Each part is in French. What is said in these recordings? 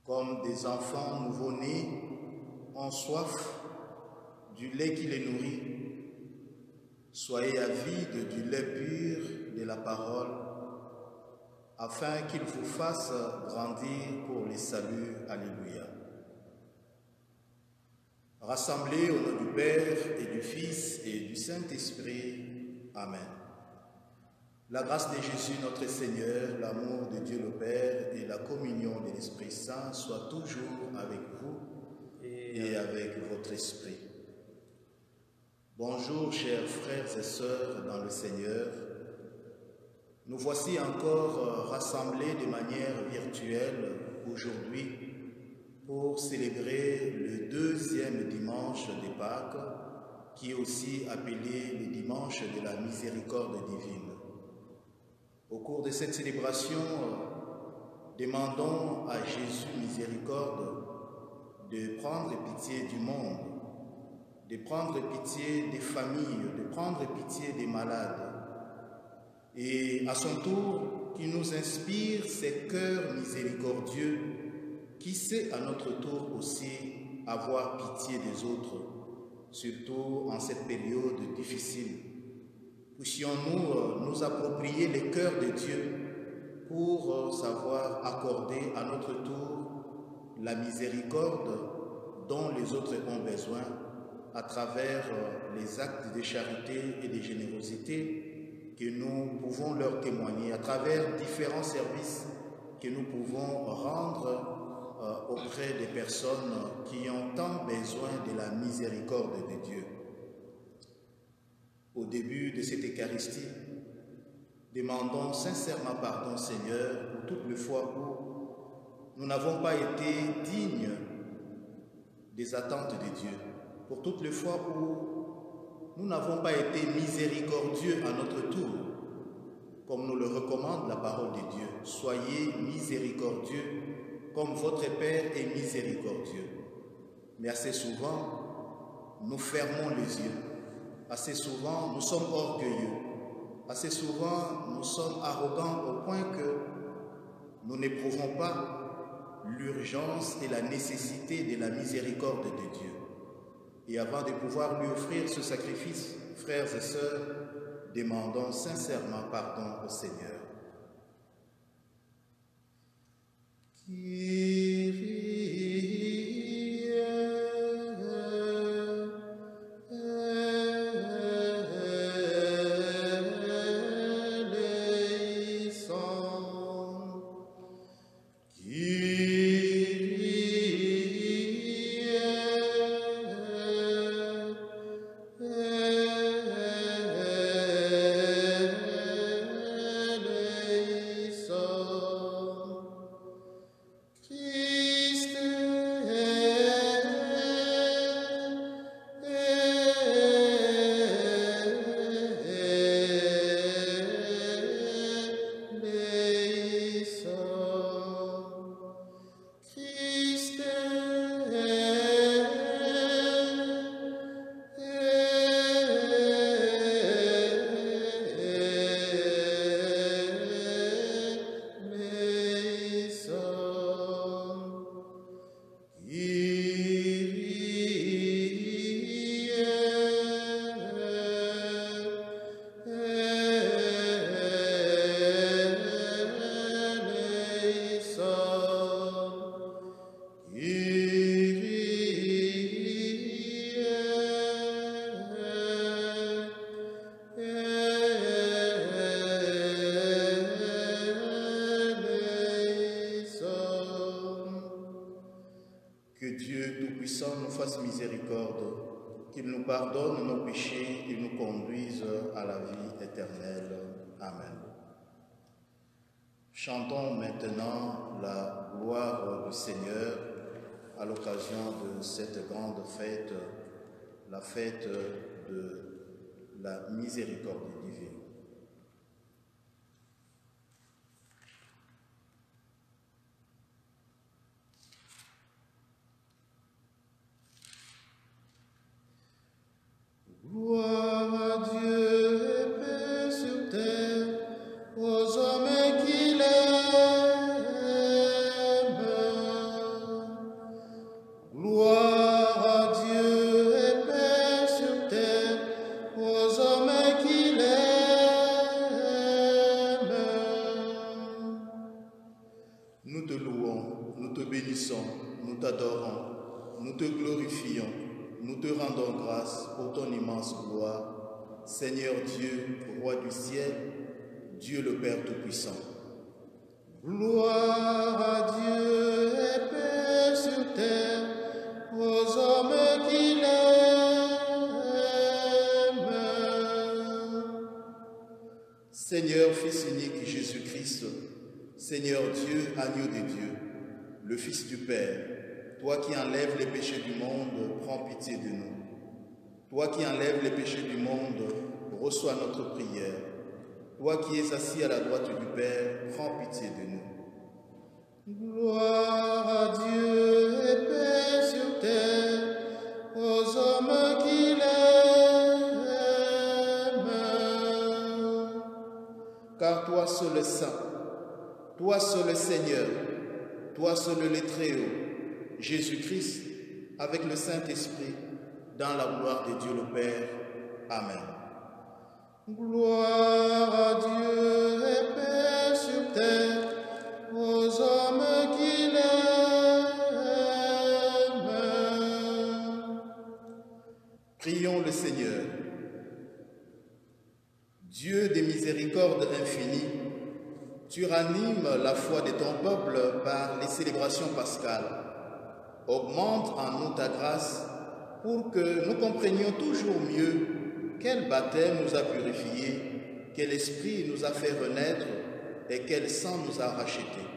Comme des enfants nouveau-nés ont soif du lait qui les nourrit, soyez avides du lait pur de la parole, afin qu'il vous fasse grandir pour les saluts. Alléluia. Rassemblés au nom du Père et du Fils et du Saint-Esprit. Amen. La grâce de Jésus notre Seigneur, l'amour de Dieu le Père et la communion de l'Esprit Saint soient toujours avec vous et avec votre esprit. Bonjour chers frères et sœurs dans le Seigneur. Nous voici encore rassemblés de manière virtuelle aujourd'hui pour célébrer le deuxième dimanche de Pâques, qui est aussi appelé le dimanche de la miséricorde divine. Au cours de cette célébration, demandons à Jésus miséricorde de prendre pitié du monde, de prendre pitié des familles, de prendre pitié des malades, et à son tour, qu'il nous inspire ces cœurs miséricordieux qui sait à notre tour aussi avoir pitié des autres, surtout en cette période difficile. Puissions-nous nous approprier les cœurs de Dieu pour savoir accorder à notre tour la miséricorde dont les autres ont besoin à travers les actes de charité et de générosité que nous pouvons leur témoigner, à travers différents services que nous pouvons rendre auprès des personnes qui ont tant besoin de la miséricorde de Dieu. Au début de cette Eucharistie, demandons sincèrement pardon, Seigneur, pour toutes les fois où nous n'avons pas été dignes des attentes de Dieu, pour toutes les fois où nous n'avons pas été miséricordieux à notre tour, comme nous le recommande la parole de Dieu. Soyez miséricordieux comme votre Père est miséricordieux. Mais assez souvent, nous fermons les yeux. Assez souvent, nous sommes orgueilleux. Assez souvent, nous sommes arrogants au point que nous n'éprouvons pas l'urgence et la nécessité de la miséricorde de Dieu. Et avant de pouvoir lui offrir ce sacrifice, frères et sœurs, demandons sincèrement pardon au Seigneur. Miséricorde, qu'il nous pardonne nos péchés et nous conduise à la vie éternelle. Amen. Chantons maintenant la gloire du Seigneur à l'occasion de cette grande fête, la fête de la miséricorde divine. Gloire à Dieu et paix sur terre, aux hommes qu'il aime. te rendons grâce pour ton immense gloire, Seigneur Dieu, Roi du ciel, Dieu le Père Tout-Puissant. Gloire à Dieu et paix sur terre, aux hommes qui l'aiment. Seigneur, Fils unique Jésus-Christ, Seigneur Dieu, agneau de Dieu, le Fils du Père, toi qui enlèves les péchés du monde, prends pitié de nous. Toi qui enlèves les péchés du monde, reçois notre prière. Toi qui es assis à la droite du Père, prends pitié de nous. Gloire à Dieu et paix sur terre, aux hommes qui l'aiment. Car toi seul est saint, toi seul est Seigneur, toi seul le Très-Haut, Jésus-Christ, avec le Saint-Esprit, dans la gloire de Dieu le Père. Amen. Gloire à Dieu et paix sur terre, aux hommes qui l'aiment. Prions le Seigneur. Dieu des miséricordes infinies, tu ranimes la foi de ton peuple par les célébrations pascales. Augmente en nous ta grâce pour que nous comprenions toujours mieux quel baptême nous a purifiés, quel esprit nous a fait renaître et quel sang nous a rachetés.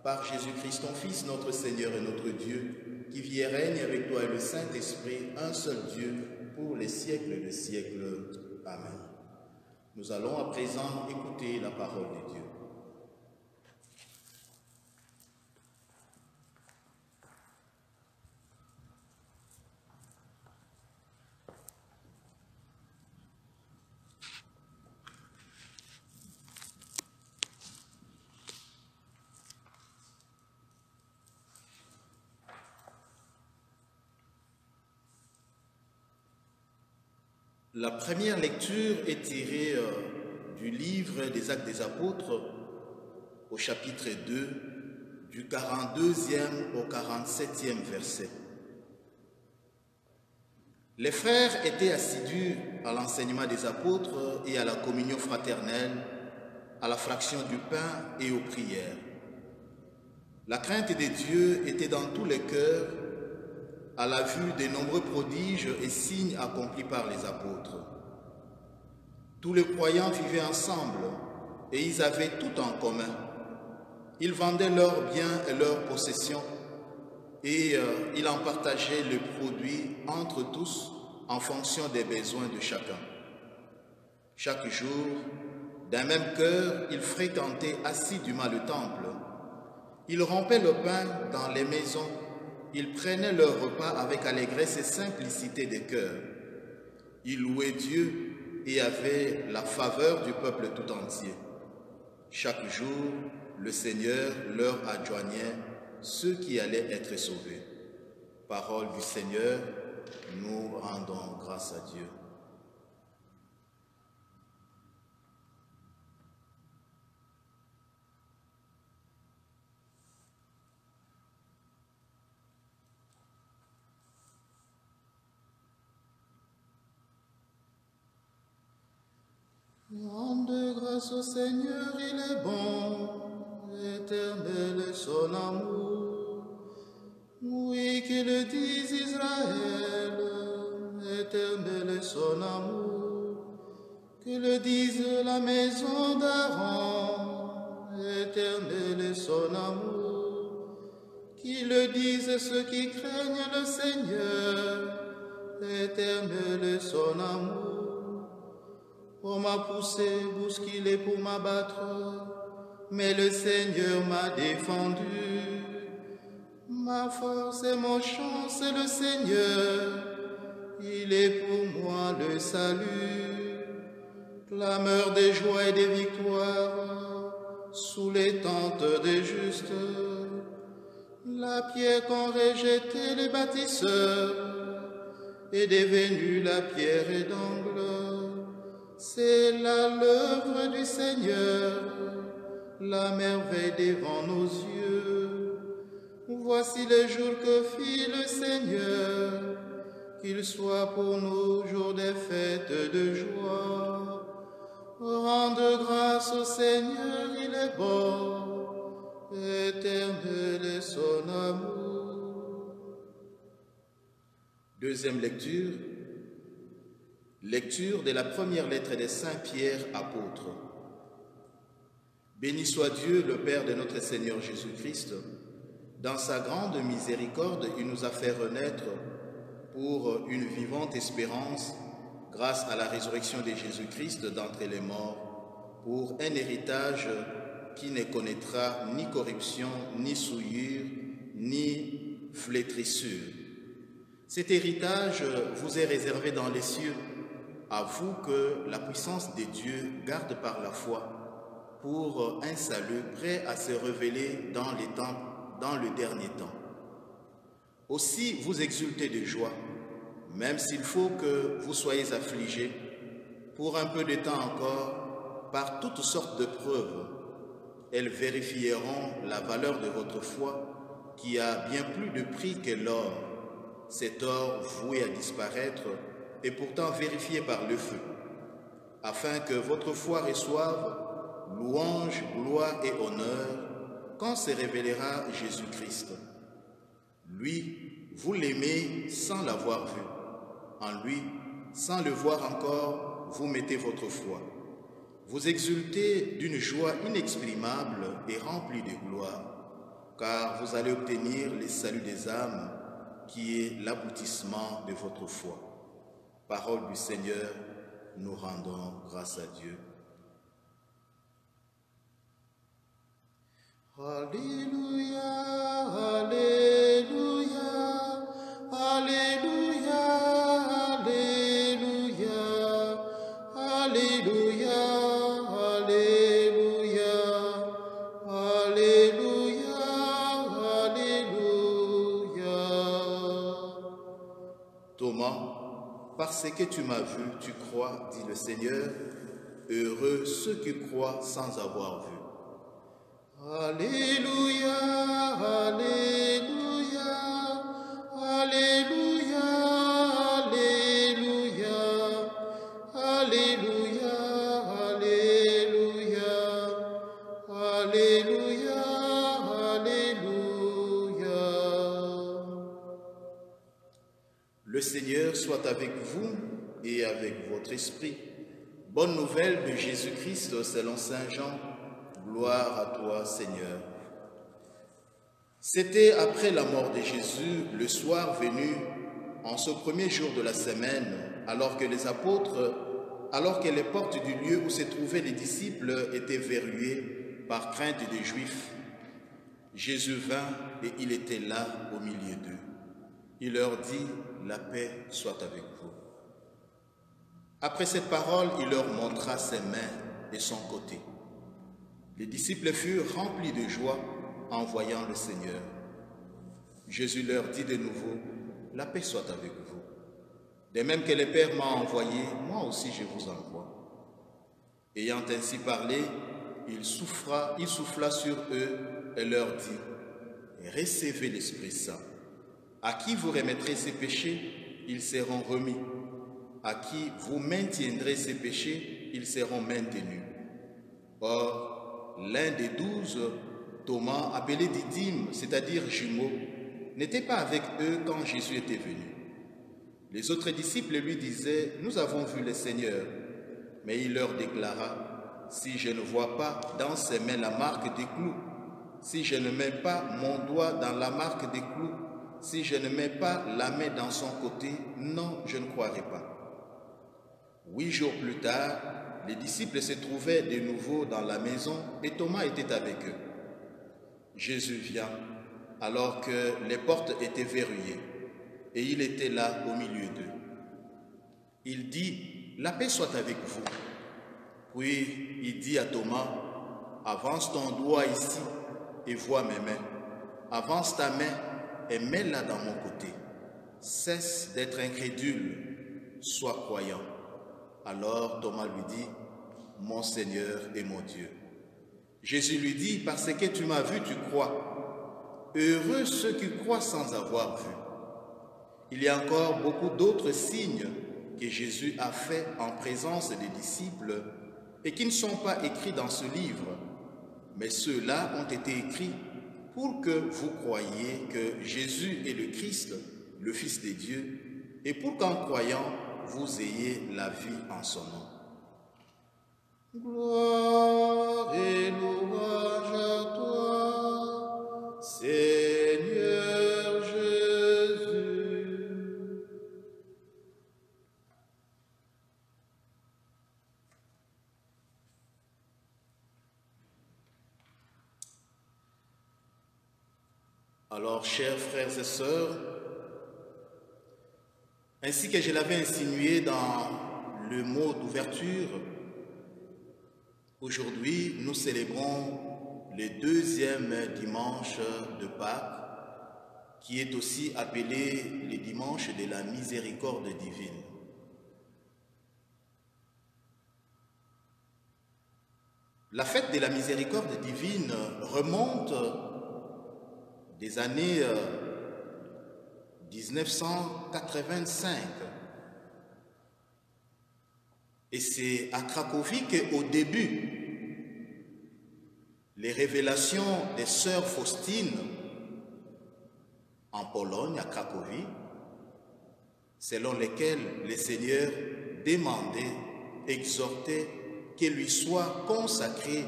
Par Jésus-Christ, ton Fils, notre Seigneur et notre Dieu, qui vit et règne avec toi et le Saint-Esprit, un seul Dieu, pour les siècles des siècles. Amen. Nous allons à présent écouter la parole de Dieu. La première lecture est tirée du livre des Actes des Apôtres au chapitre 2, du 42e au 47e verset. Les frères étaient assidus à l'enseignement des apôtres et à la communion fraternelle, à la fraction du pain et aux prières. La crainte de Dieu était dans tous les cœurs à la vue des nombreux prodiges et signes accomplis par les apôtres. Tous les croyants vivaient ensemble et ils avaient tout en commun. Ils vendaient leurs biens et leurs possessions et ils en partageaient le produit entre tous en fonction des besoins de chacun. Chaque jour, d'un même cœur, ils fréquentaient assidûment le temple. Ils rompaient le pain dans les maisons. Ils prenaient leur repas avec allégresse et simplicité de cœur. Ils louaient Dieu et avaient la faveur du peuple tout entier. Chaque jour, le Seigneur leur adjoignait ceux qui allaient être sauvés. Parole du Seigneur, nous rendons grâce à Dieu. Rende grâce au Seigneur, il est bon, éternel est son amour. Oui, que le dise Israël, éternel est son amour. Que le dise la maison d'Aaron, éternel est son amour. Qu'il le disent ceux qui craignent le Seigneur, éternel est son amour. On m'a poussé, bousculé pour m'abattre, mais le Seigneur m'a défendu. Ma force et mon chant, c'est le Seigneur, il est pour moi le salut. Clameur des joies et des victoires, sous les tentes des justes. La pierre qu'ont rejetée les bâtisseurs est devenue la pierre d'angle. C'est là l'œuvre du Seigneur, la merveille devant nos yeux. Voici les jours que fit le Seigneur, qu'il soit pour nous jour des fêtes de joie. Rende grâce au Seigneur, il est bon, éternel est son amour. Deuxième lecture. Lecture de la première lettre de Saint Pierre, apôtre. Béni soit Dieu, le Père de notre Seigneur Jésus-Christ. Dans sa grande miséricorde, il nous a fait renaître pour une vivante espérance, grâce à la résurrection de Jésus-Christ d'entre les morts, pour un héritage qui ne connaîtra ni corruption, ni souillure, ni flétrissure. Cet héritage vous est réservé dans les cieux, à vous que la puissance de Dieu garde par la foi pour un salut prêt à se révéler dans le dernier temps. Aussi vous exultez de joie, même s'il faut que vous soyez affligés, pour un peu de temps encore, par toutes sortes de preuves. Elles vérifieront la valeur de votre foi, qui a bien plus de prix que l'or, cet or voué à disparaître, et pourtant vérifié par le feu, afin que votre foi reçoive louange, gloire et honneur quand se révélera Jésus-Christ. Lui, vous l'aimez sans l'avoir vu. En lui, sans le voir encore, vous mettez votre foi. Vous exultez d'une joie inexprimable et remplie de gloire, car vous allez obtenir le salut des âmes, qui est l'aboutissement de votre foi. Parole du Seigneur, nous rendons grâce à Dieu. Alléluia, Alléluia, Alléluia, Alléluia, Alléluia, Alléluia, Alléluia, Alléluia. Thomas, parce que tu m'as vu, tu crois, dit le Seigneur. Heureux ceux qui croient sans avoir vu. Alléluia, Alléluia, Alléluia, Alléluia, Alléluia, Alléluia, Alléluia, Alléluia. Le Seigneur soit avec vous et avec votre esprit. Bonne nouvelle de Jésus-Christ selon Saint Jean. Gloire à toi, Seigneur. C'était après la mort de Jésus, le soir venu, en ce premier jour de la semaine, alors que les portes du lieu où se trouvaient les disciples étaient verrouillées par crainte des Juifs. Jésus vint et il était là au milieu d'eux. Il leur dit, la paix soit avec vous. Après cette parole, il leur montra ses mains et son côté. Les disciples furent remplis de joie en voyant le Seigneur. Jésus leur dit de nouveau, la paix soit avec vous. De même que le Père m'a envoyé, moi aussi je vous envoie. Ayant ainsi parlé, il souffla sur eux et leur dit, recevez l'Esprit Saint. À qui vous remettrez ses péchés, ils seront remis. À qui vous maintiendrez ses péchés, ils seront maintenus. Or, l'un des 12, Thomas, appelé Didyme, c'est-à-dire jumeau, n'était pas avec eux quand Jésus était venu. Les autres disciples lui disaient, nous avons vu le Seigneur. Mais il leur déclara, si je ne vois pas dans ses mains la marque des clous, si je ne mets pas mon doigt dans la marque des clous, si je ne mets pas la main dans son côté, non, je ne croirai pas. 8 jours plus tard, les disciples se trouvaient de nouveau dans la maison et Thomas était avec eux. Jésus vient alors que les portes étaient verrouillées et il était là au milieu d'eux. Il dit, la paix soit avec vous. Puis il dit à Thomas, avance ton doigt ici et vois mes mains. Avance ta main et mets-la dans mon côté. Cesse d'être incrédule, sois croyant. Alors Thomas lui dit, mon Seigneur et mon Dieu. Jésus lui dit, parce que tu m'as vu, tu crois. Heureux ceux qui croient sans avoir vu. Il y a encore beaucoup d'autres signes que Jésus a faits en présence des disciples et qui ne sont pas écrits dans ce livre, mais ceux-là ont été écrits pour que vous croyiez que Jésus est le Christ, le Fils de Dieu, et pour qu'en croyant, vous ayez la vie en son nom. Gloire et louange à toi, Seigneur Jésus. Alors, chers frères et sœurs, ainsi que je l'avais insinué dans le mot d'ouverture, aujourd'hui, nous célébrons le deuxième dimanche de Pâques, qui est aussi appelé le dimanche de la miséricorde divine. La fête de la miséricorde divine remonte des années 1985. Et c'est à Cracovie qu'au début, les révélations des sœurs Faustines en Pologne, à Cracovie, selon lesquelles le Seigneur demandait, exhortait que lui soit consacré,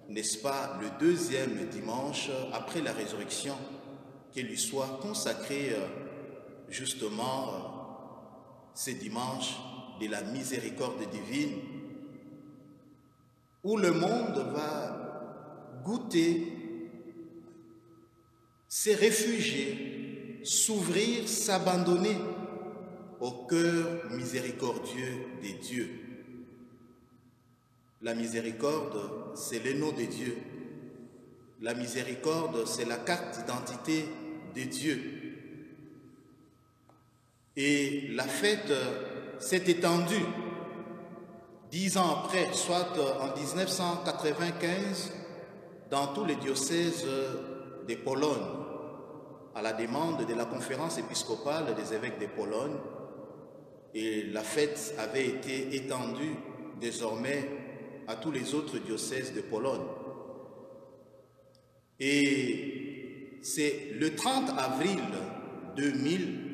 n'est-ce pas, le deuxième dimanche après la résurrection, qu'il lui soit consacré justement ce dimanche de la miséricorde divine, où le monde va goûter, se réfugier, s'ouvrir, s'abandonner au cœur miséricordieux des dieux. La miséricorde, c'est le nom de Dieu. La miséricorde, c'est la carte d'identité de Dieu. Et la fête s'est étendue 10 ans après, soit en 1995, dans tous les diocèses de Pologne, à la demande de la conférence épiscopale des évêques de Pologne. Et la fête avait été étendue désormais à tous les autres diocèses de Pologne. Et c'est le 30 avril 2000,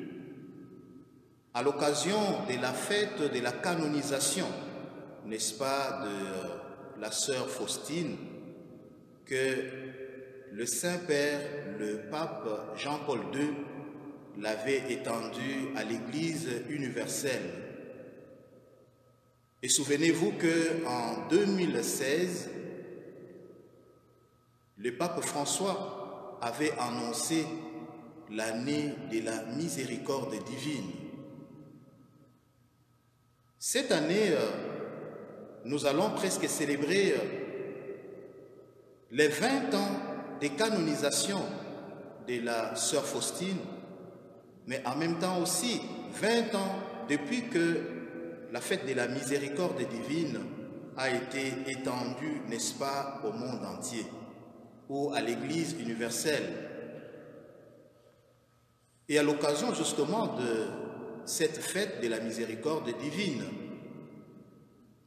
à l'occasion de la fête de la canonisation, n'est-ce pas, de la sœur Faustine, que le Saint-Père, le pape Jean-Paul II, l'avait étendue à l'Église universelle. Et souvenez-vous qu'en 2016, le pape François avait annoncé l'année de la miséricorde divine. Cette année, nous allons presque célébrer les 20 ans de canonisation de la sœur Faustine, mais en même temps aussi 20 ans depuis que la fête de la miséricorde divine a été étendue, n'est-ce pas, au monde entier, ou à l'Église universelle. Et à l'occasion justement de cette fête de la miséricorde divine,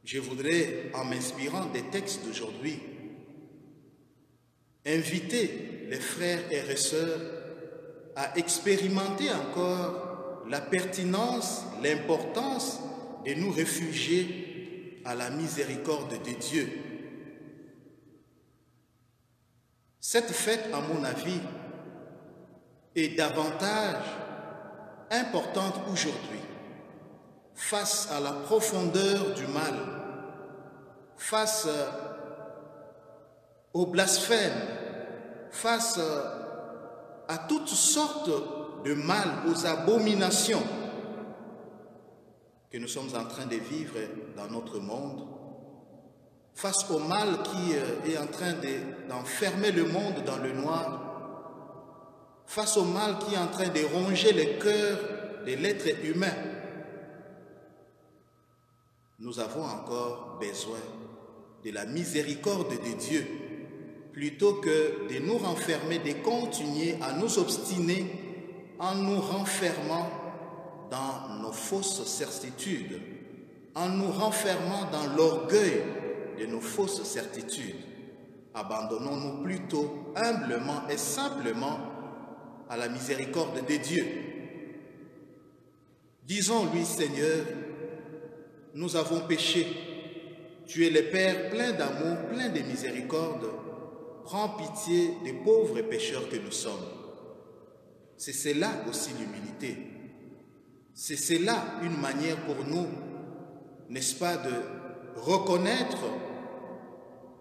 je voudrais, en m'inspirant des textes d'aujourd'hui, inviter les frères et les sœurs à expérimenter encore la pertinence, l'importance de nous réfugier à la miséricorde de Dieu. Cette fête, à mon avis, est davantage importante aujourd'hui, face à la profondeur du mal, face au blasphème, face à toutes sortes de mal, aux abominations que nous sommes en train de vivre dans notre monde, face au mal qui est en train d'enfermer le monde dans le noir, face au mal qui est en train de ronger le cœur de l'être humain. Nous avons encore besoin de la miséricorde de Dieu, plutôt que de nous renfermer, de continuer à nous obstiner en nous renfermant dans nos fausses certitudes, en nous renfermant dans l'orgueil de nos fausses certitudes. Abandonnons-nous plutôt humblement et simplement à la miséricorde de Dieu. Disons-lui, Seigneur, nous avons péché. Tu es le Père plein d'amour, plein de miséricorde. Prends pitié des pauvres pécheurs que nous sommes. C'est cela aussi l'humilité. C'est cela une manière pour nous, n'est-ce pas, de reconnaître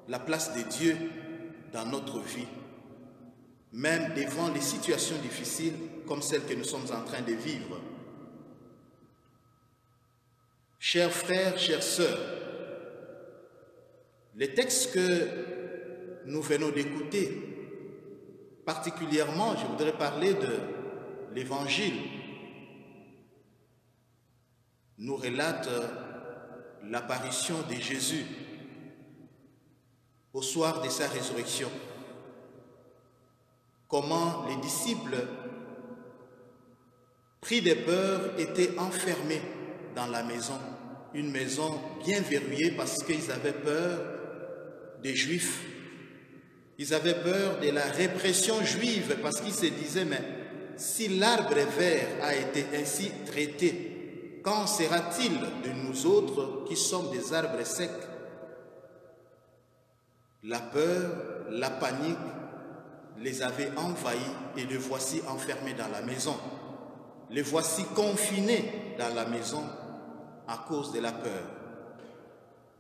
la place de Dieu dans notre vie, même devant les situations difficiles comme celles que nous sommes en train de vivre. Chers frères, chères sœurs, les textes que nous venons d'écouter, particulièrement, je voudrais parler de l'Évangile, nous relate l'apparition de Jésus au soir de sa résurrection. Comment les disciples, pris de peur, étaient enfermés dans la maison, une maison bien verrouillée parce qu'ils avaient peur des Juifs. Ils avaient peur de la répression juive parce qu'ils se disaient, mais si l'arbre vert a été ainsi traité, qu'en sera-t-il de nous autres qui sommes des arbres secs? La peur, la panique les avait envahis et les voici enfermés dans la maison. Les voici confinés dans la maison à cause de la peur.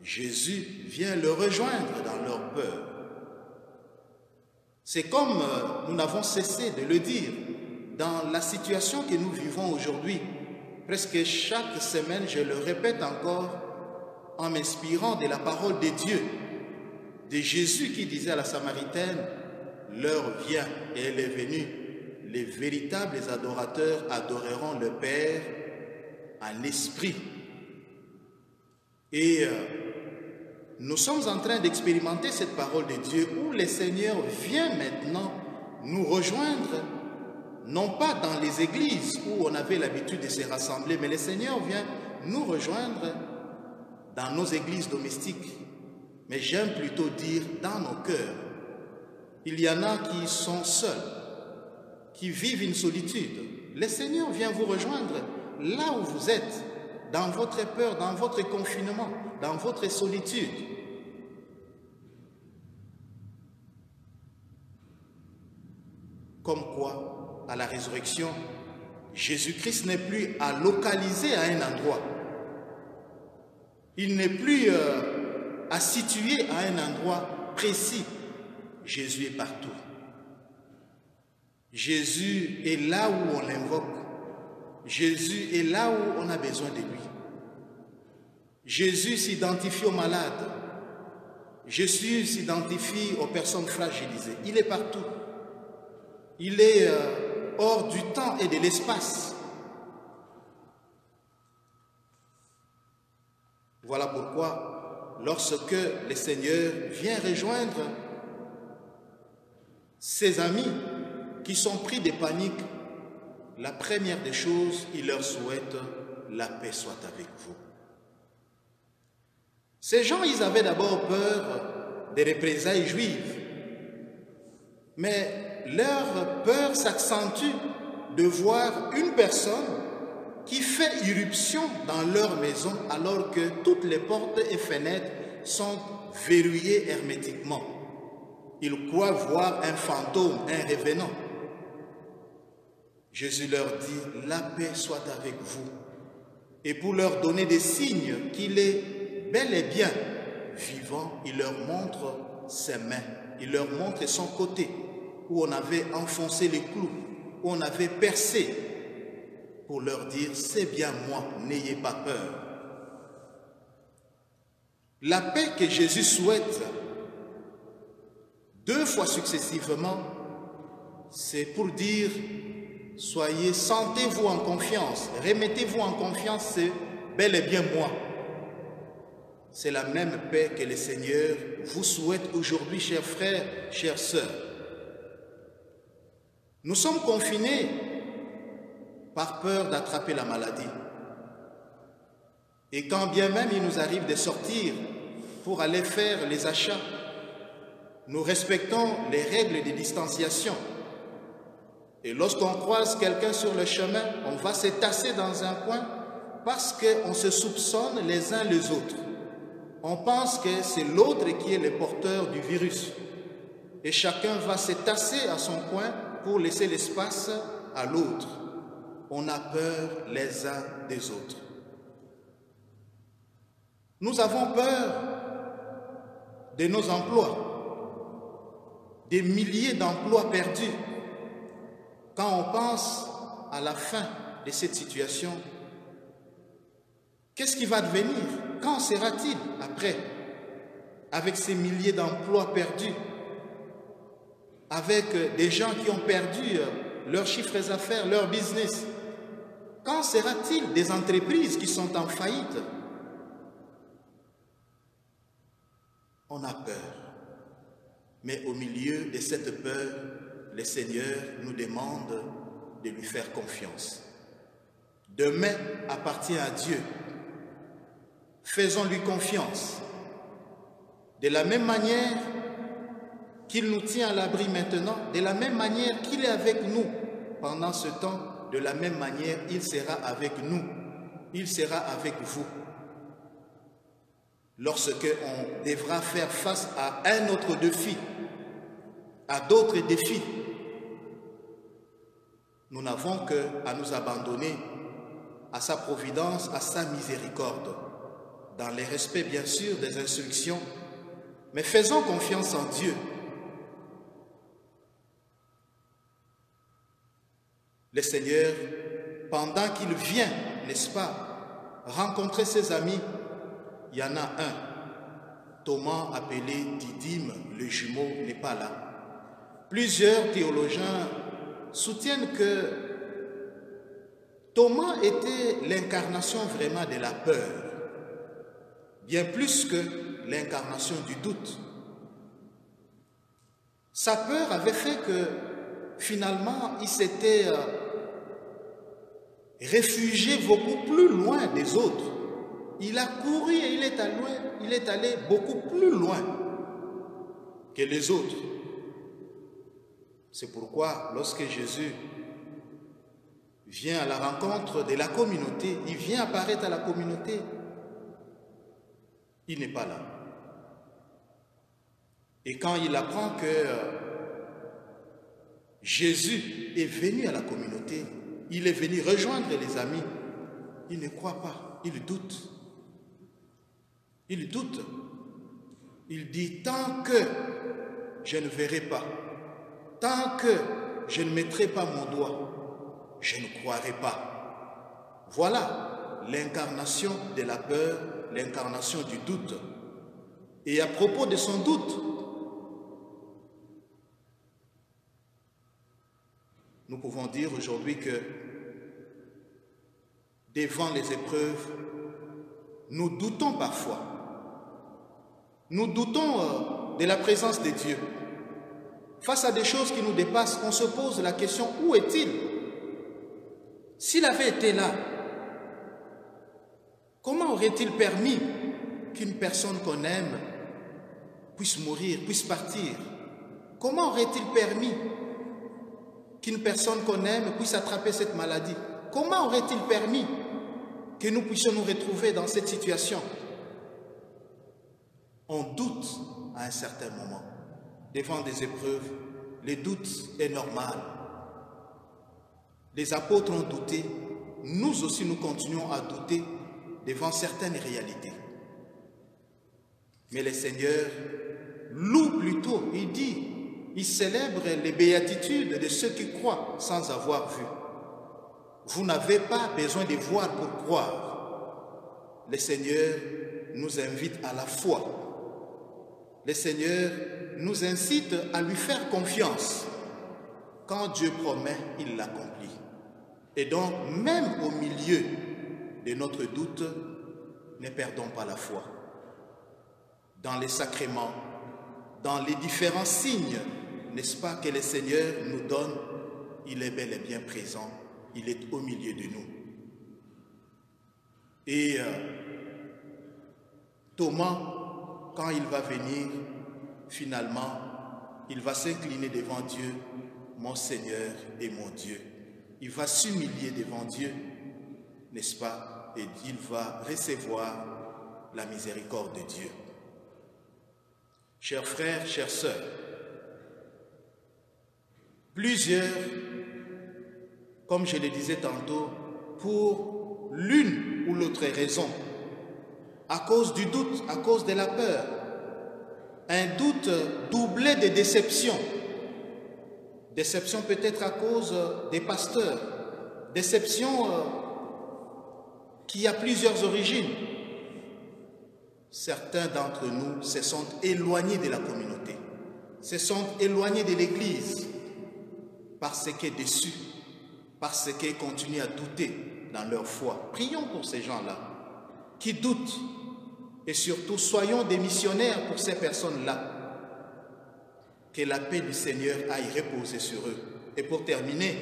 Jésus vient le rejoindre dans leur peur. C'est comme nous n'avons cessé de le dire, dans la situation que nous vivons aujourd'hui, presque chaque semaine, je le répète encore, en m'inspirant de la parole de Dieu, de Jésus qui disait à la Samaritaine, « L'heure vient et elle est venue, les véritables adorateurs adoreront le Père en esprit. » Et nous sommes en train d'expérimenter cette parole de Dieu où le Seigneur vient maintenant nous rejoindre, non pas dans les églises où on avait l'habitude de se rassembler, mais le Seigneur vient nous rejoindre dans nos églises domestiques. Mais j'aime plutôt dire dans nos cœurs. Il y en a qui sont seuls, qui vivent une solitude. Le Seigneur vient vous rejoindre là où vous êtes, dans votre peur, dans votre confinement, dans votre solitude. Comme quoi, à la résurrection, Jésus-Christ n'est plus à localiser à un endroit. Il n'est plus à situer à un endroit précis. Jésus est partout. Jésus est là où on l'invoque. Jésus est là où on a besoin de lui. Jésus s'identifie aux malades. Jésus s'identifie aux personnes fragilisées. Il est partout. Il est hors du temps et de l'espace. Voilà pourquoi, lorsque le Seigneur vient rejoindre ses amis qui sont pris de panique, la première des choses, il leur souhaite « la paix soit avec vous ». Ces gens, ils avaient d'abord peur des représailles juives, mais leur peur s'accentue de voir une personne qui fait irruption dans leur maison alors que toutes les portes et fenêtres sont verrouillées hermétiquement. Ils croient voir un fantôme, un revenant. Jésus leur dit, la paix soit avec vous. Et pour leur donner des signes qu'il est bel et bien vivant, il leur montre ses mains, il leur montre son côté, où on avait enfoncé les clous, où on avait percé, pour leur dire, c'est bien moi, n'ayez pas peur. La paix que Jésus souhaite, 2 fois successivement, c'est pour dire, soyez, sentez-vous en confiance, remettez-vous en confiance, c'est bel et bien moi. C'est la même paix que le Seigneur vous souhaite aujourd'hui, chers frères, chères sœurs. Nous sommes confinés par peur d'attraper la maladie. Et quand bien même il nous arrive de sortir pour aller faire les achats, nous respectons les règles de distanciation. Et lorsqu'on croise quelqu'un sur le chemin, on va se tasser dans un coin parce qu'on se soupçonne les uns les autres. On pense que c'est l'autre qui est le porteur du virus. Et chacun va se tasser à son coin pour laisser l'espace à l'autre. On a peur les uns des autres. Nous avons peur de nos emplois, des milliers d'emplois perdus. Quand on pense à la fin de cette situation, qu'est-ce qui va devenir? Quand sera-t-il après? Avec ces milliers d'emplois perdus, avec des gens qui ont perdu leurs chiffres d'affaires, leur business. Quand sera-t-il des entreprises qui sont en faillite? On a peur. Mais au milieu de cette peur, le Seigneur nous demande de lui faire confiance. Demain appartient à Dieu. Faisons-lui confiance. De la même manière qu'il nous tient à l'abri maintenant, de la même manière qu'il est avec nous pendant ce temps, de la même manière il sera avec nous, il sera avec vous. Lorsque on devra faire face à un autre défi, à d'autres défis, nous n'avons qu'à nous abandonner à sa providence, à sa miséricorde, dans le respect bien sûr des instructions, mais faisons confiance en Dieu. Le Seigneur, pendant qu'il vient, n'est-ce pas, rencontrer ses amis, il y en a un, Thomas appelé Didyme, le jumeau, n'est pas là. Plusieurs théologiens soutiennent que Thomas était l'incarnation vraiment de la peur, bien plus que l'incarnation du doute. Sa peur avait fait que finalement il s'était réfugié beaucoup plus loin des autres. Il a couru et il est allé beaucoup plus loin que les autres. C'est pourquoi lorsque Jésus vient à la rencontre de la communauté, il vient apparaître à la communauté, il n'est pas là. Et quand il apprend que Jésus est venu à la communauté, il est venu rejoindre les amis, il ne croit pas, il doute. Il doute. Il dit, tant que je ne verrai pas, tant que je ne mettrai pas mon doigt, je ne croirai pas. Voilà l'incarnation de la peur, l'incarnation du doute. Et à propos de son doute, nous pouvons dire aujourd'hui que devant les épreuves, nous doutons parfois. Nous doutons de la présence de Dieu. Face à des choses qui nous dépassent, on se pose la question, où est-il? S'il avait été là, comment aurait-il permis qu'une personne qu'on aime puisse mourir, puisse partir? Comment aurait-il permis qu'une personne qu'on aime puisse attraper cette maladie? Comment aurait-il permis que nous puissions nous retrouver dans cette situation? On doute à un certain moment. Devant des épreuves, le doute est normal. Les apôtres ont douté. Nous aussi, nous continuons à douter devant certaines réalités. Mais le Seigneur loue plutôt, il dit, il célèbre les béatitudes de ceux qui croient sans avoir vu. Vous n'avez pas besoin de voir pour croire. Le Seigneur nous invite à la foi. Le Seigneur nous incite à lui faire confiance. Quand Dieu promet, il l'accomplit. Et donc, même au milieu de notre doute, ne perdons pas la foi. Dans les sacrements, dans les différents signes, n'est-ce pas, que le Seigneur nous donne, il est bel et bien présent il est au milieu de nous. Et Thomas, quand il va venir, finalement, il va s'incliner devant Dieu, mon Seigneur et mon Dieu. Il va s'humilier devant Dieu, n'est-ce pas? Et il va recevoir la miséricorde de Dieu. Chers frères, chères sœurs, plusieurs, comme je le disais tantôt, pour l'une ou l'autre raison, à cause du doute, à cause de la peur, un doute doublé de déception. Déception peut-être à cause des pasteurs, déception qui a plusieurs origines. Certains d'entre nous se sont éloignés de la communauté, se sont éloignés de l'Église parce qu'ils sont déçus, parce qu'ils continuent à douter dans leur foi. Prions pour ces gens-là qui doutent et surtout soyons des missionnaires pour ces personnes-là. Que la paix du Seigneur aille reposer sur eux. Et pour terminer,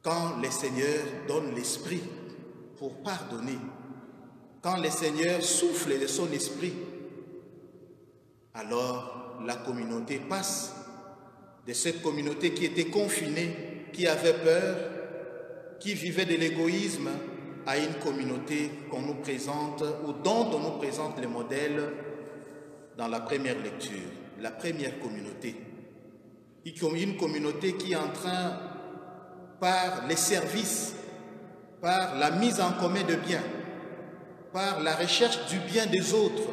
quand le Seigneur donne l'esprit pour pardonner, quand le Seigneur souffle de son esprit, alors la communauté passe de cette communauté qui était confinée, qui avait peur, qui vivait de l'égoïsme, à une communauté qu'on nous présente ou dont on nous présente les modèles dans la première lecture. La première communauté, une communauté qui est en train, par les services, par la mise en commun de biens, par la recherche du bien des autres,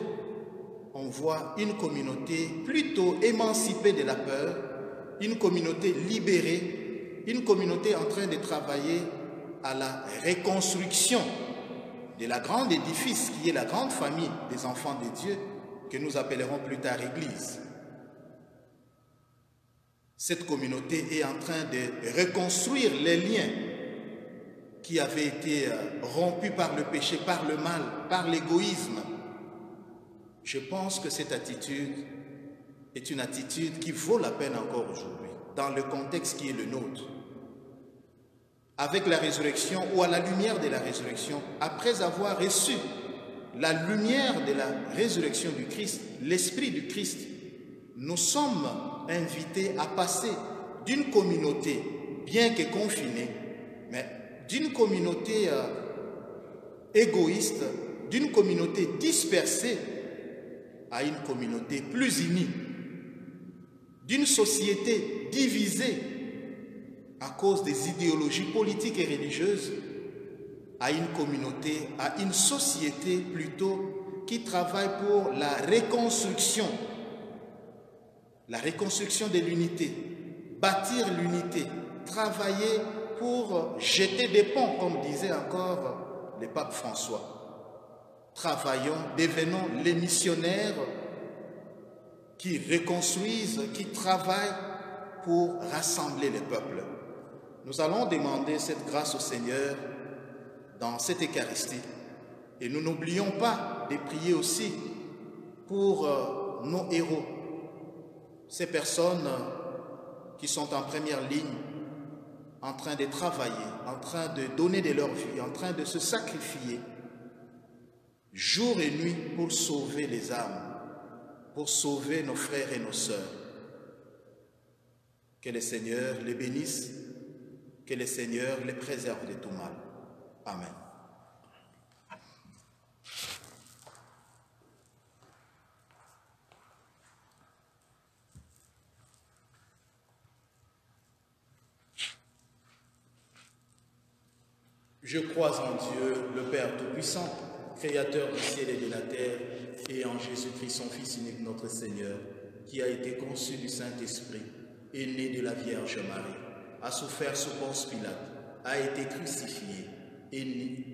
on voit une communauté plutôt émancipée de la peur, une communauté libérée, une communauté en train de travailler à la reconstruction de la grande édifice qui est la grande famille des enfants de Dieu, que nous appellerons plus tard Église. Cette communauté est en train de reconstruire les liens qui avaient été rompus par le péché, par le mal, par l'égoïsme. Je pense que cette attitude est une attitude qui vaut la peine encore aujourd'hui, dans le contexte qui est le nôtre. Avec la résurrection ou à la lumière de la résurrection, après avoir reçu la lumière de la résurrection du Christ, l'Esprit du Christ, nous sommes invités à passer d'une communauté, bien que confinée, mais d'une communauté égoïste, d'une communauté dispersée, à une communauté plus unie, d'une société divisée à cause des idéologies politiques et religieuses, à une communauté, à une société plutôt qui travaille pour la reconstruction de l'unité, bâtir l'unité, travailler pour jeter des ponts, comme disait encore le pape François. Travaillons, devenons les missionnaires qui reconstruisent, qui travaillent pour rassembler les peuples. Nous allons demander cette grâce au Seigneur dans cette Eucharistie. Et nous n'oublions pas de prier aussi pour nos héros, ces personnes qui sont en première ligne, en train de travailler, en train de donner de leur vie, en train de se sacrifier jour et nuit pour sauver les âmes, pour sauver nos frères et nos sœurs. Que le Seigneur les bénisse, que le Seigneur les préserve de tout mal. Amen. Je crois en Dieu, le Père Tout-Puissant, Créateur du ciel et de la terre, et en Jésus-Christ, son Fils unique, notre Seigneur, qui a été conçu du Saint-Esprit, est né de la Vierge Marie, a souffert sous Ponce Pilate, a été crucifié, est né,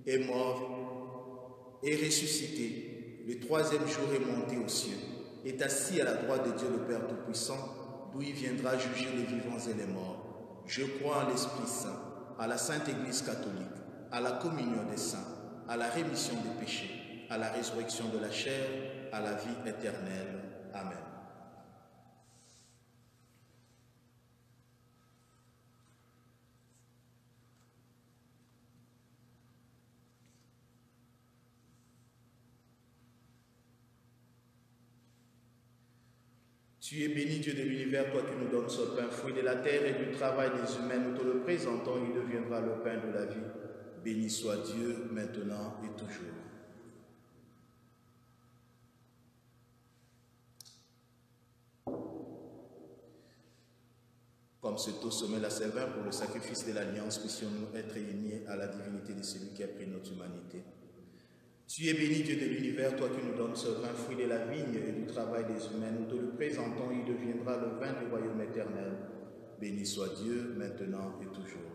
est mort, est ressuscité, le troisième jour est monté aux cieux, est assis à la droite de Dieu le Père Tout-Puissant, d'où il viendra juger les vivants et les morts. Je crois en l'Esprit Saint, à la Sainte Église catholique, à la communion des saints, à la rémission des péchés, à la résurrection de la chair, à la vie éternelle. Amen. Tu es béni, Dieu de l'univers, toi qui nous donnes ce pain, fruit de la terre et du travail des humains. Nous te le présentons, il deviendra le pain de la vie. Béni soit Dieu, maintenant et toujours. Comme ce taux se met la Saint-Vin pour le sacrifice de l'Alliance, puissions-nous être unis à la divinité de celui qui a pris notre humanité. Tu es béni, Dieu de l'univers, toi qui nous donnes ce vin, fruit de la vigne et du travail des humains. Nous te le présentons, il deviendra le vin du royaume éternel. Béni soit Dieu, maintenant et toujours.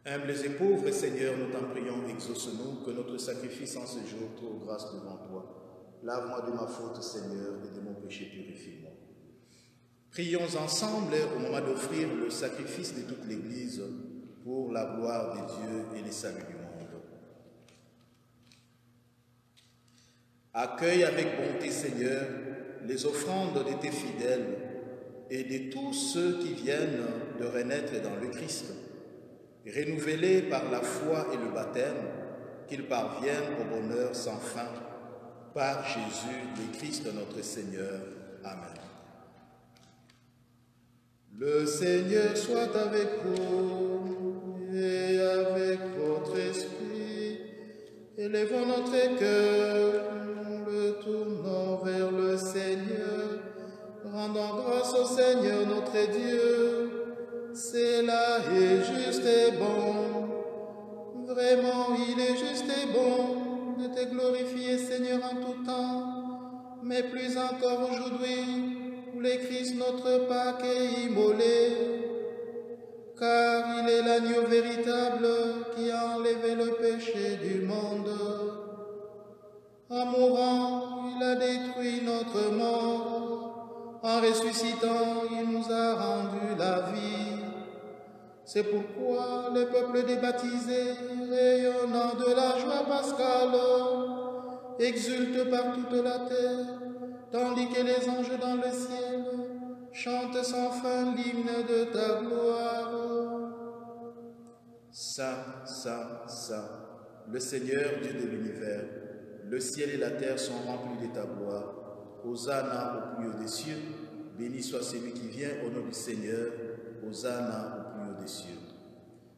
Humbles et pauvres, Seigneur, nous t'en prions, exauce-nous, que notre sacrifice en ce jour trouve grâce devant toi. Lave-moi de ma faute, Seigneur, et de mon péché, purifie-moi. Prions ensemble au moment d'offrir le sacrifice de toute l'Église pour la gloire de Dieu et le salut du monde. Accueille avec bonté, Seigneur, les offrandes de tes fidèles et de tous ceux qui viennent de renaître dans le Christ. Renouvelés par la foi et le baptême, qu'ils parviennent au bonheur sans fin. Par Jésus, le Christ notre Seigneur. Amen. Le Seigneur soit avec vous et avec votre esprit. Élevons notre cœur, le tournons vers le Seigneur. Rendons grâce au Seigneur notre Dieu. C'est là et juste et bon. Vraiment, il est juste et bon de te glorifier, Seigneur, en tout temps, mais plus encore aujourd'hui, où le Christ notre Pâque est immolé, car il est l'agneau véritable qui a enlevé le péché du monde. En mourant, il a détruit notre mort. En ressuscitant, il nous a rendu la vie. C'est pourquoi le peuple des baptisés, rayonnant de la joie pascale, exulte par toute la terre, tandis que les anges dans le ciel chantent sans fin l'hymne de ta gloire. Saint, Saint, Saint, le Seigneur Dieu de l'univers, le ciel et la terre sont remplis de ta gloire. Hosanna au plus haut des cieux, béni soit celui qui vient au nom du Seigneur. Hosanna au plus haut des cieux.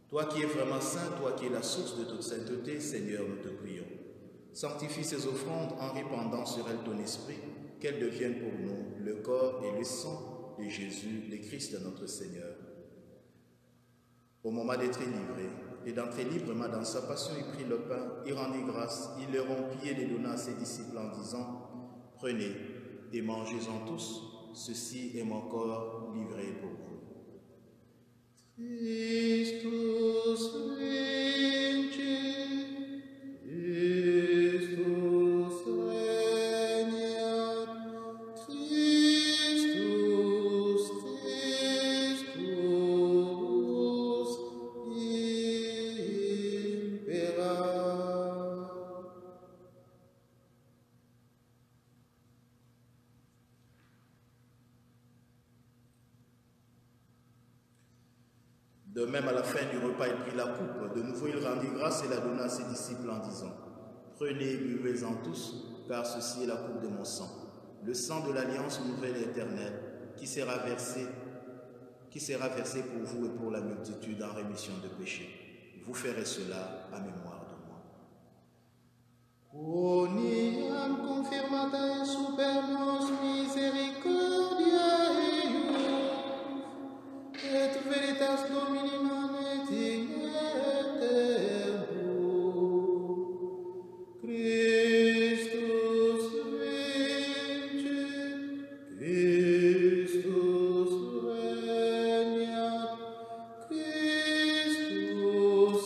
Toi qui es vraiment saint, toi qui es la source de toute sainteté, Seigneur, nous te prions. Sanctifie ces offrandes en répandant sur elles ton esprit, qu'elles deviennent pour nous le corps et le sang de Jésus, le Christ notre Seigneur. Au moment d'être livré et d'entrer librement dans sa passion, il prit le pain, il rendit grâce, il le rompit et le donna à ses disciples en disant: Prenez et mangez-en tous, ceci est mon corps livré pour vous. Christus vinci, Christus regnat, Christus, Christus imperat. De même, à la fin du repas, il prit la coupe. De nouveau, il rendit grâce et la donna à ses disciples en disant: Prenez et buvez-en tous, car ceci est la coupe de mon sang, le sang de l'alliance nouvelle et éternelle, qui sera versé pour vous et pour la multitude en rémission de péchés. Vous ferez cela à mémoire de moi. Quoniam confirmata super nos misericordia et veritas Domini manet in aeternum. Christus vinci, Christus regnat, Christus,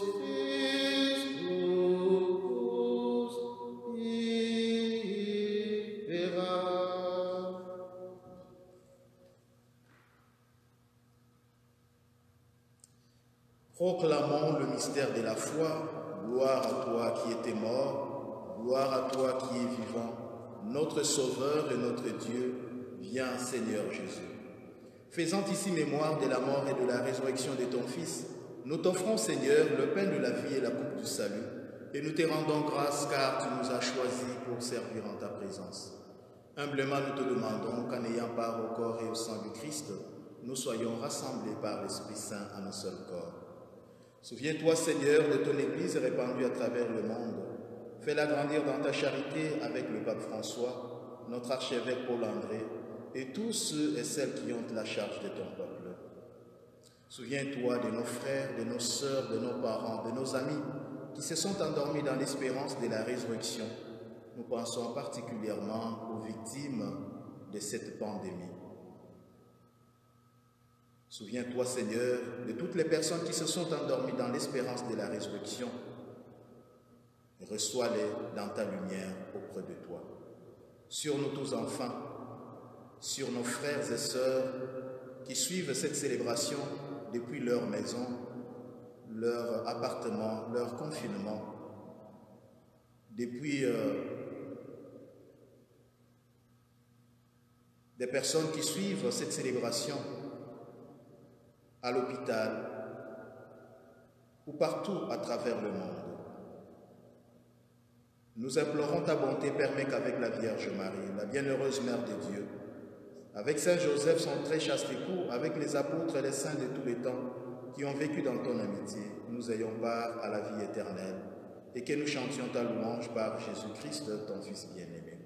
Christus imperat. Proclamons le mystère de la foi. Gloire à toi qui étais mort, gloire à toi qui es vivant, notre Sauveur et notre Dieu. Viens, Seigneur Jésus. Faisant ici mémoire de la mort et de la résurrection de ton Fils, nous t'offrons, Seigneur, le pain de la vie et la coupe du salut, et nous te rendons grâce car tu nous as choisis pour servir en ta présence. Humblement, nous te demandons qu'en ayant part au corps et au sang du Christ, nous soyons rassemblés par l'Esprit Saint en un seul corps. Souviens-toi, Seigneur, de ton Église répandue à travers le monde. Fais-la grandir dans ta charité avec le pape François, notre archevêque Paul-André, et tous ceux et celles qui ont la charge de ton peuple. Souviens-toi de nos frères, de nos sœurs, de nos parents, de nos amis, qui se sont endormis dans l'espérance de la résurrection. Nous pensons particulièrement aux victimes de cette pandémie. Souviens-toi, Seigneur, de toutes les personnes qui se sont endormies dans l'espérance de la résurrection. Reçois-les dans ta lumière auprès de toi. Sur nous tous enfants, sur nos frères et sœurs qui suivent cette célébration depuis leur maison, leur appartement, leur confinement, depuis des personnes qui suivent cette célébration à l'hôpital ou partout à travers le monde. Nous implorons ta bonté, permet qu'avec la Vierge Marie, la bienheureuse Mère de Dieu, avec Saint Joseph, son très chaste époux, avec les apôtres et les saints de tous les temps qui ont vécu dans ton amitié, nous ayons part à la vie éternelle et que nous chantions ta louange par Jésus-Christ, ton Fils bien-aimé.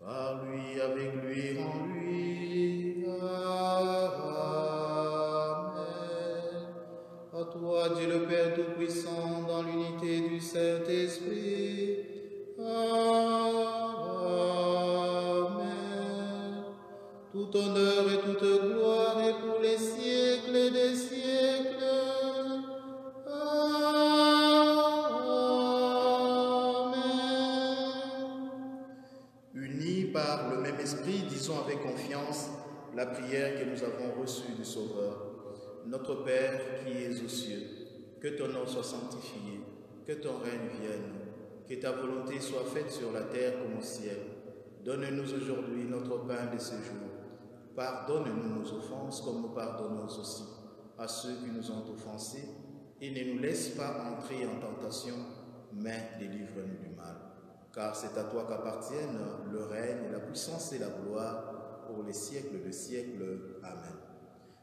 Par lui, avec lui, en lui. Amen. À toi, Dieu le Père Tout-Puissant, dans l'unité du Saint-Esprit. Amen. Tout honneur et toute gloire est pour les siècles des siècles. Par le même esprit, disons avec confiance la prière que nous avons reçue du Sauveur. Notre Père qui es aux cieux, que ton nom soit sanctifié, que ton règne vienne, que ta volonté soit faite sur la terre comme au ciel. Donne-nous aujourd'hui notre pain de ce jour. Pardonne-nous nos offenses comme nous pardonnons aussi à ceux qui nous ont offensés, et ne nous laisse pas entrer en tentation, mais délivre-nous du mal. Car c'est à toi qu'appartiennent le règne, la puissance et la gloire pour les siècles de siècles. Amen.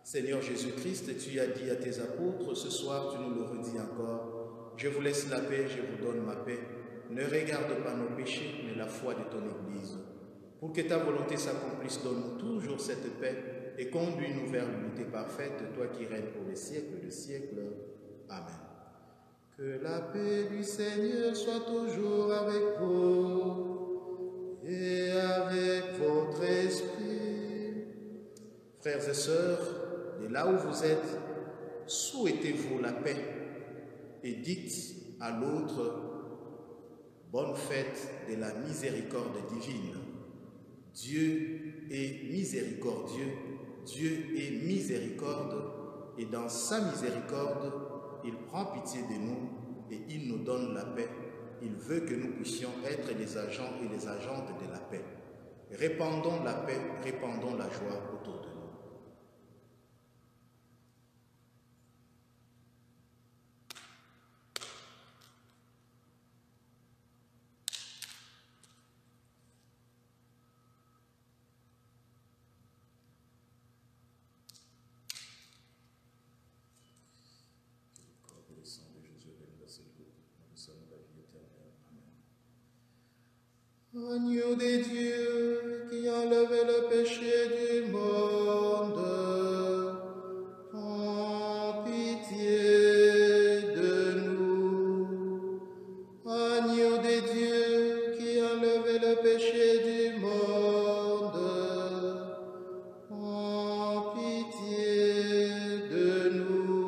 Seigneur Jésus-Christ, tu as dit à tes apôtres, ce soir tu nous le redis encore, je vous laisse la paix, je vous donne ma paix. Ne regarde pas nos péchés, mais la foi de ton Église. Pour que ta volonté s'accomplisse, donne-nous toujours cette paix et conduis-nous vers l'unité parfaite, toi qui règnes pour les siècles de siècles. Amen. Que la paix du Seigneur soit toujours avec vous et avec votre esprit. Frères et sœurs, de là où vous êtes, souhaitez-vous la paix et dites à l'autre bonne fête de la miséricorde divine. Dieu est miséricordieux, Dieu est miséricorde et dans sa miséricorde, il prend pitié de nous et il nous donne la paix. Il veut que nous puissions être les agents et les agentes de la paix. Répandons la paix, répandons la joie autour de nous. Agneau de Dieu qui enlève le péché du monde, prends pitié de nous. Agneau de Dieu qui enlève le péché du monde, prends pitié de nous.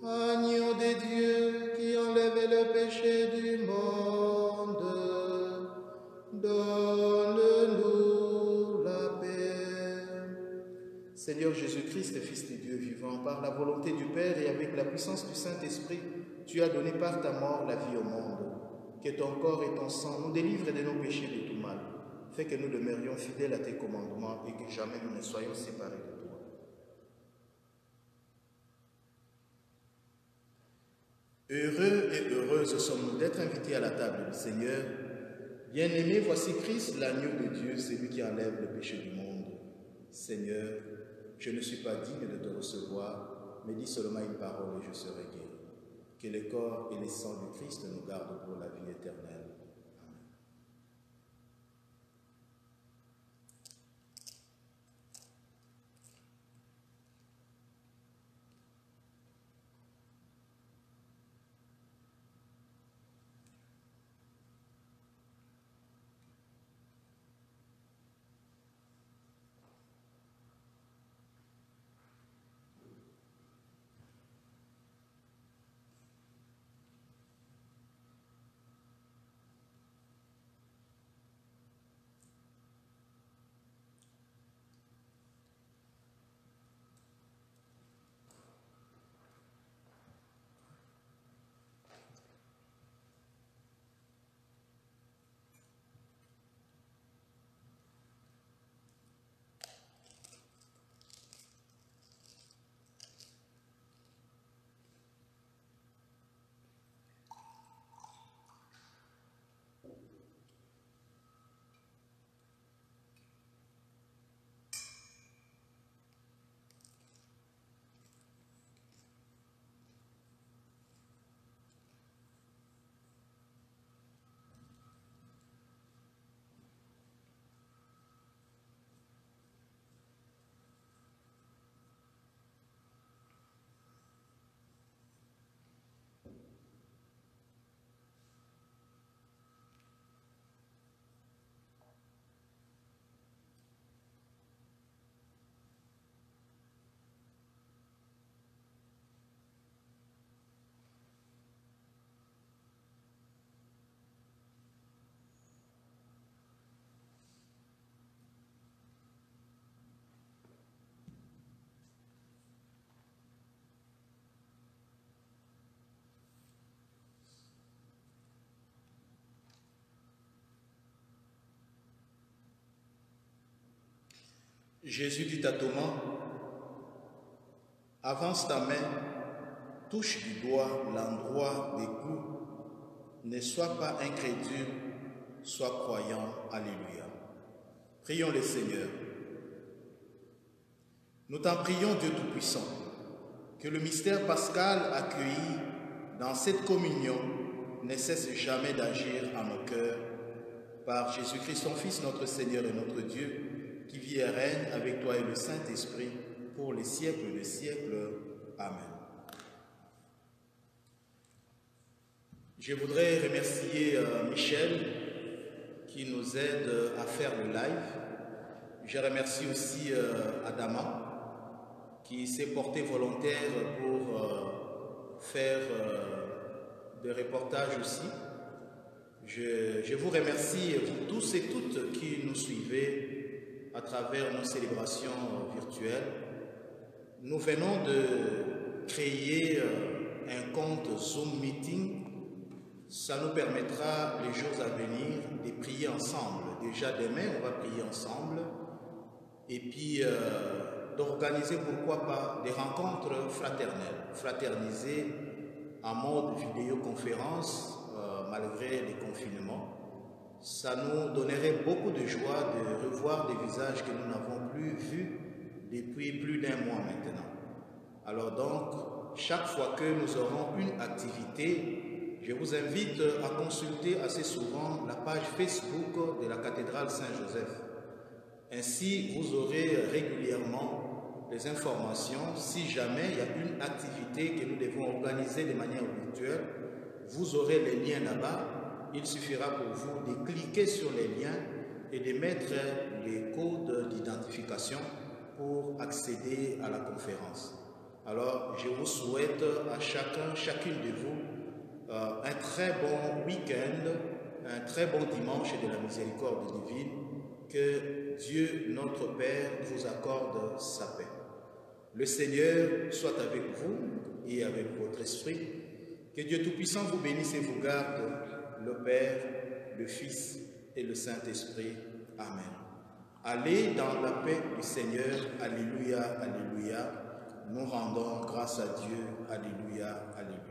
Agneau de Dieu qui enlève le péché du monde, donne-nous la paix. Seigneur Jésus-Christ, Fils de Dieu vivant, par la volonté du Père et avec la puissance du Saint-Esprit, tu as donné par ta mort la vie au monde. Que ton corps et ton sang nous délivrent de nos péchés de tout mal. Fais que nous demeurions fidèles à tes commandements et que jamais nous ne soyons séparés de toi. Heureux et heureuses sommes-nous d'être invités à la table du Seigneur. Bien-aimés, voici Christ, l'agneau de Dieu, celui qui enlève le péché du monde. Seigneur, je ne suis pas digne de te recevoir, mais dis seulement une parole et je serai guéri. Que le corps et le sang du Christ nous gardent pour la vie éternelle. Jésus dit à Thomas, « Avance ta main, touche du doigt l'endroit des clous, ne sois pas incrédule, sois croyant. » Alléluia. Prions le Seigneur. Nous t'en prions, Dieu Tout-Puissant, que le mystère pascal accueilli dans cette communion ne cesse jamais d'agir en nos cœurs, par Jésus-Christ, ton Fils, notre Seigneur et notre Dieu, qui vit et règne avec toi et le Saint-Esprit pour les siècles des siècles. Amen. Je voudrais remercier Michel qui nous aide à faire le live. Je remercie aussi Adama qui s'est porté volontaire pour faire des reportages aussi. Je vous remercie, vous tous et toutes qui nous suivez à travers nos célébrations virtuelles. Nous venons de créer un compte Zoom Meeting. Ça nous permettra les jours à venir de prier ensemble. Déjà demain, on va prier ensemble. Et puis d'organiser, pourquoi pas, des rencontres fraternelles. Fraterniser en mode vidéoconférence malgré les confinements. Ça nous donnerait beaucoup de joie de revoir des visages que nous n'avons plus vus depuis plus d'1 mois maintenant. Alors donc, chaque fois que nous aurons une activité, je vous invite à consulter assez souvent la page Facebook de la cathédrale Saint-Joseph. Ainsi, vous aurez régulièrement des informations. Si jamais il y a une activité que nous devons organiser de manière virtuelle, vous aurez les liens là-bas. Il suffira pour vous de cliquer sur les liens et de mettre les codes d'identification pour accéder à la conférence. Alors, je vous souhaite à chacune de vous un très bon week-end, un très bon dimanche de la miséricorde divine. Que Dieu, notre Père, vous accorde sa paix. Le Seigneur soit avec vous et avec votre esprit. Que Dieu Tout-Puissant vous bénisse et vous garde, le Père, le Fils et le Saint-Esprit. Amen. Allez dans la paix du Seigneur. Alléluia, alléluia. Nous rendons grâce à Dieu. Alléluia, alléluia.